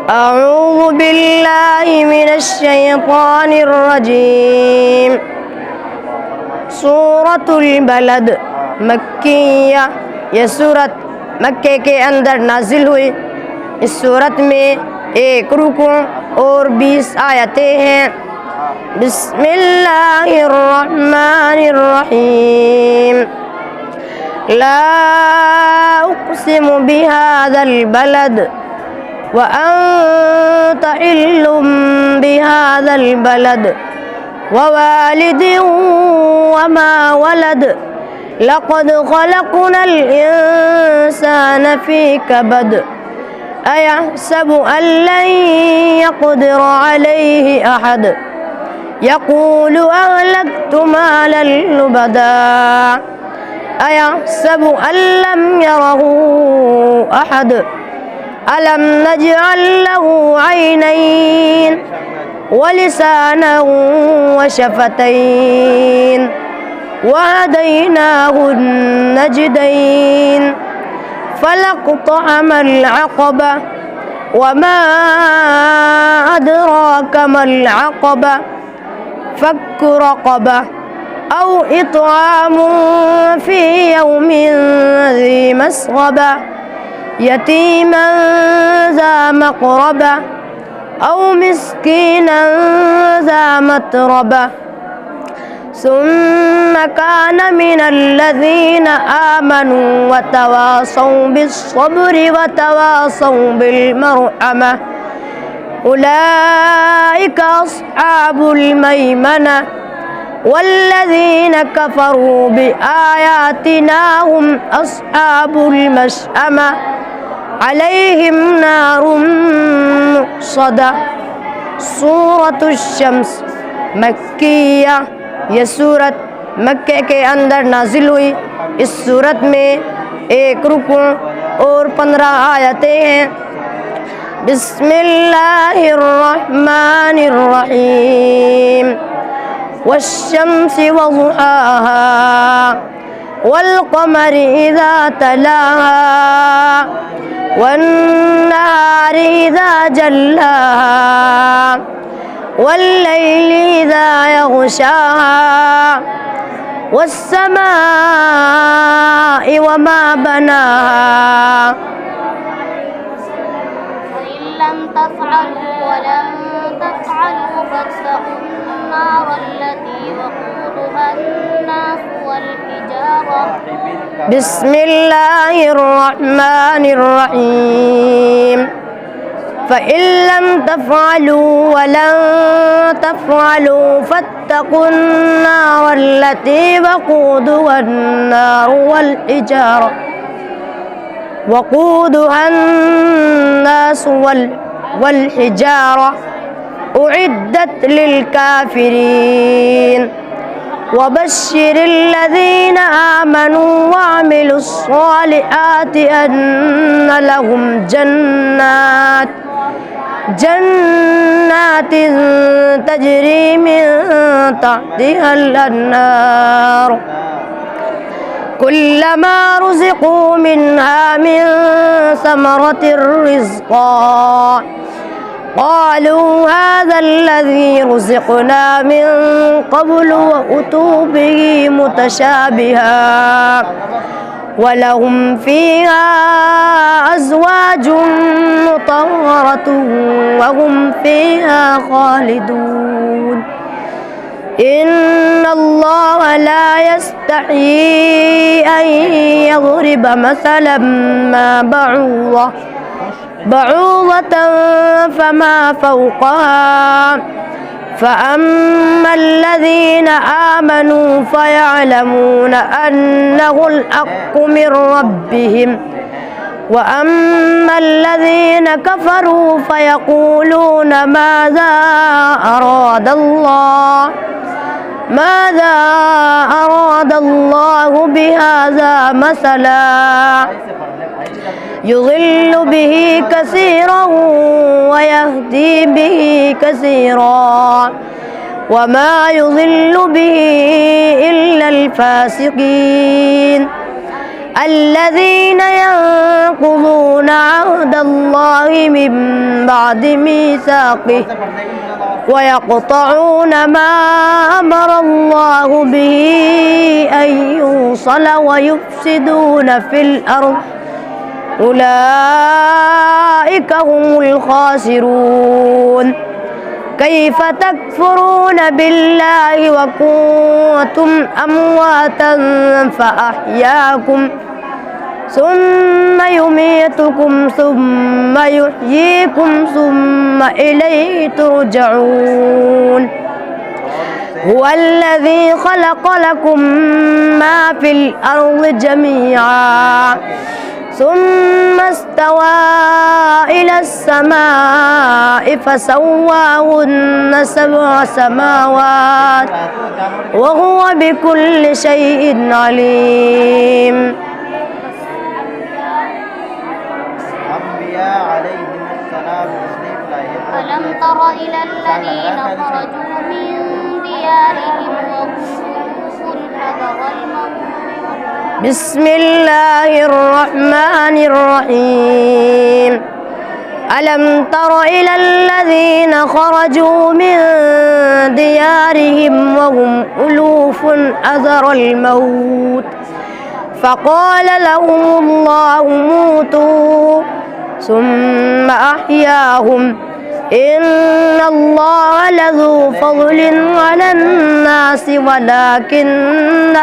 أعوذ بالله من الشيطان الرجيم. सूरतुल बलद मक्किया, यह सूरत मक्के के अंदर नाजिल हुई। इस सूरत में 1 रुकू और 20 आयतें हैं। बिस्मिल्लाहिर्रहमानिर्रहीम। ला उक़्सिमु बिहाज़ल बलद व अंत हिल्लुम बिहाज़ल बलद व वालिदिन व मा वलद लक़द ख़लक़नल इंसान फ़ी कबद अयहसबु अल्लन यक़दिर अलैहि अहद यक़ूलु अहलक्तु मालन लुबदा अयहसबु अल्लम यरहु अहद अलम नजअल लहु ऐनैन व लिसानन व शफ़तैन व हदैनाहु नजदैन फलक़तहमल अक़बा व मा अदराक मल अक़बा फ़क्कु रक़बा औ इत्आमुन फ़ी यौमिन ज़ी मस्ग़बा यतीमन ज़ा मक़रबा औ मिस्कीनन ज़ा मतरबा सुम्मा कान मिनल्लज़ीना आमनू व तवासौ बिस्सब्रि व तवासौ बिलमरहमा उलाइका अस्हाबुल मैमना वल्लज़ीना कफ़रू बिआयातिना हुम अस्हाबुल मशअमा अलैहिम नारुम मुक़सदा। सूरतुश शम्स मक्किया, यह सूरत मक्के के अंदर नाजिल हुई। इस सूरत में 1 रुकू और 15 आयतें हैं। बिस्मिल्लाहिर्रहमानिर्रहीम। वश्शम्सि वज़ुहाहा वल्क़मरि इज़ा तलाहा वन्नहारि इज़ा जल्लाहा वल्लैलि इज़ा यग़शाहा वस्समाइ वमा बनाहा। وإن لم تفعلوا ولن تفعلوا فاتقوا النار التي وقودها الناس والحجارة. بسم الله الرحمن الرحيم. فإن لم تفعلوا ولن تفعلوا فاتقوا النار التي وقودها النار والحجارة والحجارة أعدت للكافرين. وبشر الذين آمنوا وعملوا الصالحات أن لهم جنات تجري من تحتها الأنهار كلما رزقوا منها من ثمرة رزقا قالوا هذا الذي رزقنا من قبل وأتوا به متشابها ولهم فيها أزواج مطهرة وهم فيها خالدون. إن الله لا يستحيي أن يضرب مثلا ما بعوضة فما فوقها فأما الذين آمنوا فيعلمون أنه الحق من ربهم وأما الذين كفروا فيقولون ماذا أراد الله بهذا مثلا يضل به كثيرا ويهدي به كثيرا وما يضل به إلا الفاسقين الذين ينقضون ينقضون عهد الله من بعد ميثاقه ويقطعون ما أمر الله به أن يوصل ويفسدون في الأرض أولئك هم الخاسرون كيف تكفرون بالله وكنتم أمواتا فأحياكم ثم يميتكم ثم يحييكم ثم إليه ترجعون هو الذي خلق لكم ما في الأرض جميعا ثم استوى إلى السماء فسواهن 7 سماوات وهو بكل شيء عليم. ألم تر إلى الذين خرجوا من ديارهم وهم حذر الموت بسم الله الرحمن الرحيم ألم تر إلى الذين خرجوا من ديارهم وهم ألوف حذر الموت فقال لهم الله موتوا ثم أحياهم إن الله لذو فضل على الناس ولكن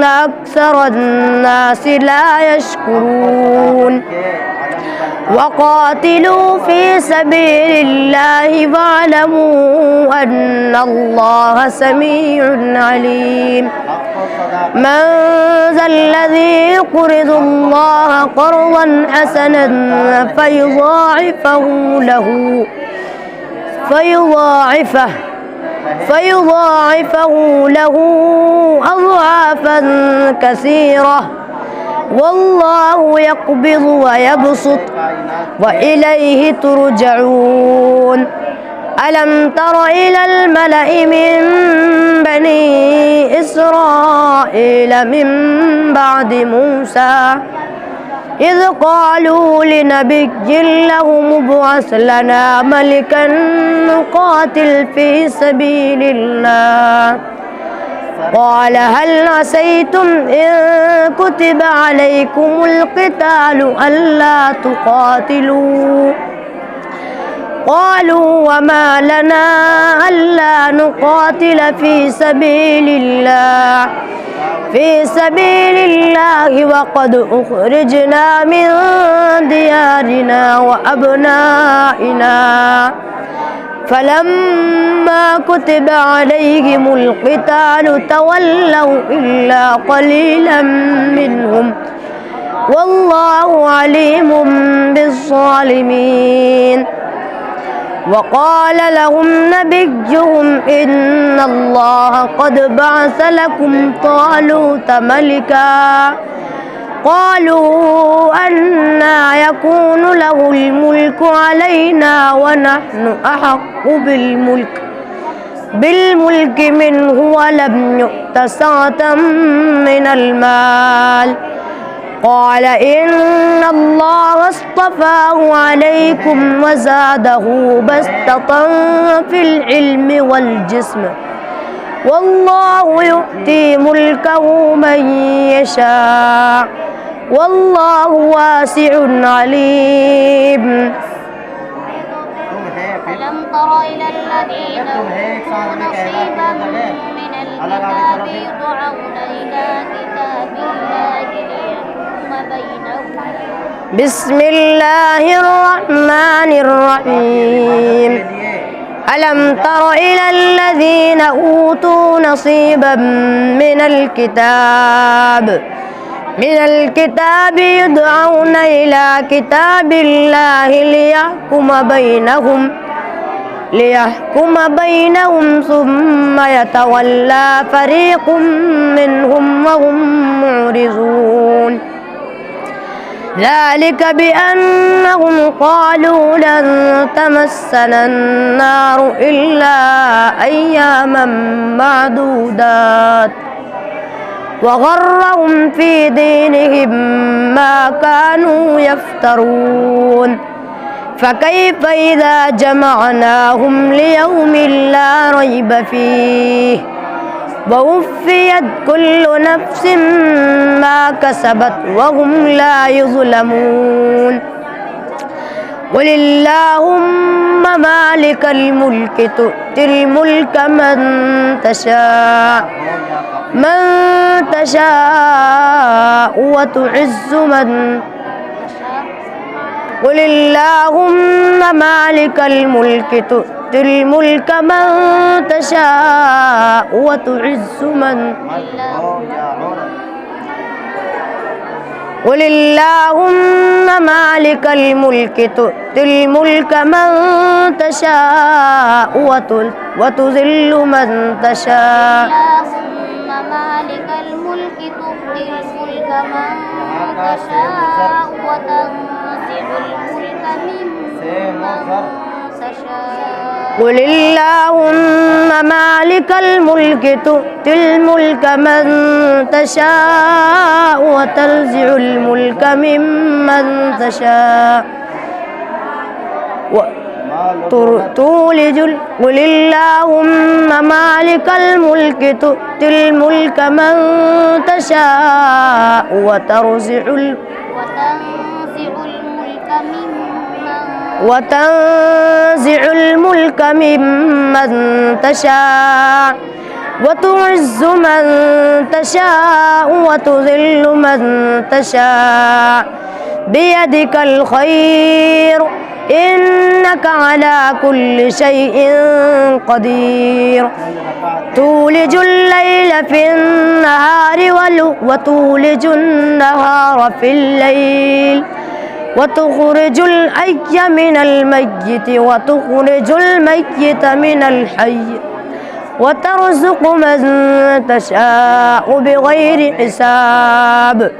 أكثر الناس لا يشكرون وقاتلوا في سبيل الله واعلموا أن الله سميع عليم من ذا الذي يقرض الله قرضا حسنا فيضاعفه له أضعافا كثيرة والله يقبض ويبسط وإليه ترجعون ألم تر إلى الملأ من بني إسرائيل من بعد موسى إذ قالوا لنبي له مبعث لنا ملكا نقاتل في سبيل الله قال هل عسيتم إن كتب عليكم القتال ألا تقاتلوا قالوا وما لنا ألا نقاتل في سبيل الله وقد أخرجنا من ديارنا وأبنائنا فلما كتب عليهم القتال تولوا إلا قليلا منهم والله عليم بالظالمين وقال لهم نبيهم إن الله قد بعث لكم طالوت ملكا قالوا أنى يكون له الملك علينا ونحن أحق بالملك منه ولم يؤت سعة من المال قال إن الله اصطفاه عليكم وزاده بسطة في العلم والجسم والله يؤتي ملكه من يشاء والله واسع عليم. ألم تر إلى الذين أوتوا نصيبا من الكتاب يدعون إلى كتاب الله ليحكم بينهم بسم الله الرحمن الرحيم ألم تر إلى الذين أوتوا نصيبا من الكتاب يدعون إلى كتاب الله ليحكم بينهم ثم يتولى فريق منهم وهم معرضون ذلك بأنهم قالوا لن تمسنا النار إلا أياما معدودات وغرهم في دينهم ما كانوا يفترون فكيف إذا جمعناهم ليوم لا ريب فيه ووفيت كل نفس ما كسبت وهم لا يظلمون قل اللهم مالك الملك تؤتي الملك من تشاء وتعز من قل اللهم مالك الملك تؤتي الملك من تشاء وتعز من قل اللهم مالك الملك تؤتي الملك من تشاء وتذل من تشاء اللهم مالك الملك تؤتي الملك من تشاء وتنزع الملك ممن تشاء قل اللهم مالك الملك تؤتي الملك من تشاء وتنزع الملك ممن تشاء قل اللهم مالك الملك تؤتي الملك من تشاء وتنزع الملك ممن تشاء وتعز من تشاء وتذل من تشاء بيدك الخير إنك على كل شيء قدير تولج الليل في النهار وتولج النهار في الليل وتخرج الحي من الميت وتخرج الميت من الحي وترزق من تشاء بغير حساب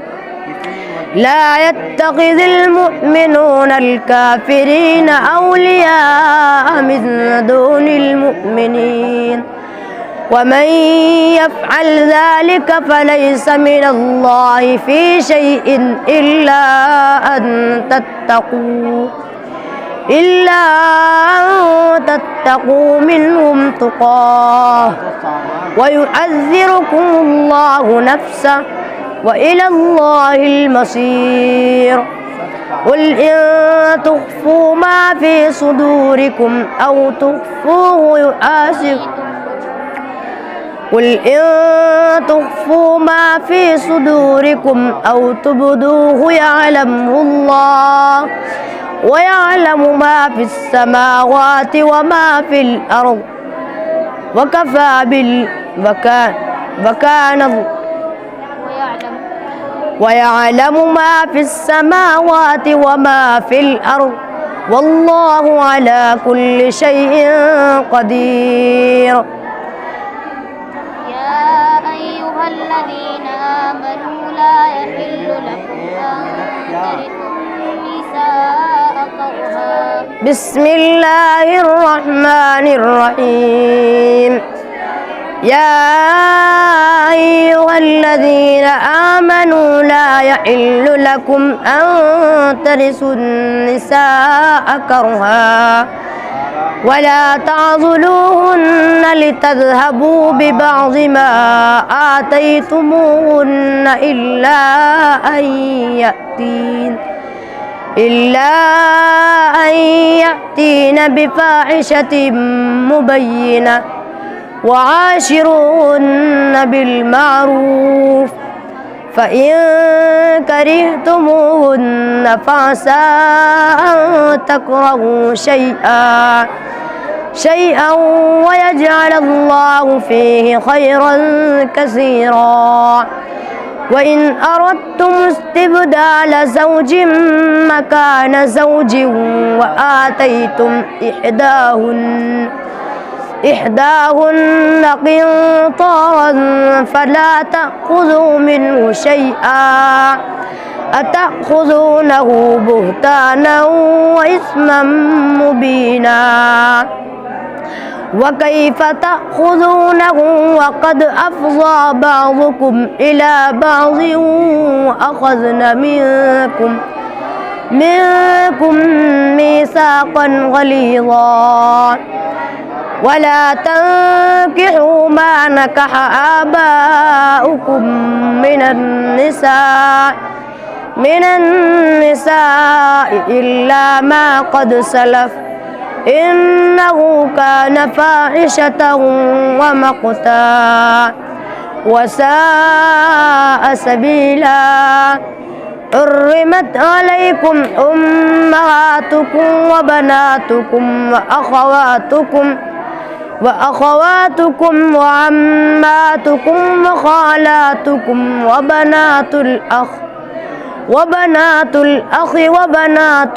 لا يتخذ المؤمنون الكافرين أولياء من دون المؤمنين ومن يفعل ذلك فليس من الله في شيء إلا أن تتقوا منهم تقاه ويحذركم الله نفسه وإلى الله المصير قل إن تخفوا ما في صدوركم أو تخفوه يحاسبكم قل إن تخفوا ما في صدوركم أو تبدوه يعلمه الله ويعلم ما في السماوات وما في الأرض وكفى ويعلم ما في السماوات وما في الأرض والله على كل شيء قدير يا أيها الذين آمنوا لا يحل لكم أن ترثوا النساء كرها بسم الله الرحمن الرحيم يا أيها الذين آمنوا لا يحل لكم أن ترثوا النساء كرها ولا تعضلوهن لتذهبوا ببعض ما آتيتموهن إلا أن يأتين بفاحشة مبينة وعاشروهن بالمعروف فإن كرهتموهن فعسى أن تكرهوا شيئا ويجعل الله فيه خيرا كثيرا وإن أردتم استبدال زوج مكان زوج وآتيتم إحداهن قنطارا فلا تأخذوا منه شيئا أتأخذونه بهتانا وإثما مبينا وكيف تأخذونه وقد أفضى بعضكم إلى بعض وأخذن منكم ميثاقا غليظا ولا تنكحوا ما نكح آباؤكم من النساء إلا ما قد سلف إنه كان فاحشة ومقتا وساء سبيلا. حرمت عليكم أمهاتكم وبناتكم وأخواتكم وعماتكم وخالاتكم وبنات الأخ وبنات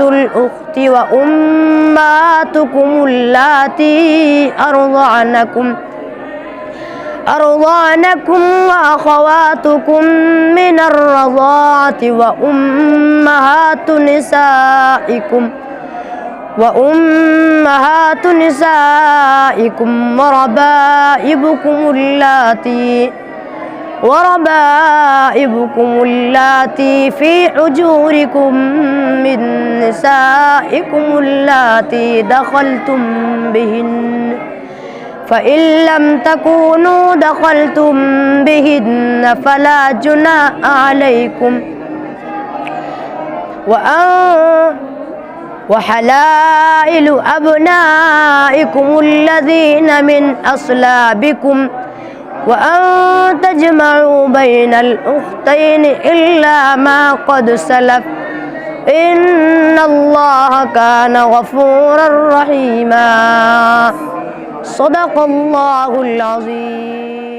الأخت وأمهاتكم اللاتي أرضعنكم وأخواتكم من الرضاعة وأمهات نسائكم وربائبكم اللاتي في حجوركم من نسائكم اللاتي دخلتم بهن فإن لم تكونوا دخلتم بهن فلا جناح عليكم وحلائل أبنائكم الذين من أصلابكم وأن تجمعوا بين الأختين إلا ما قد سلف إن الله كان غفورا رحيما. صدق الله العظيم.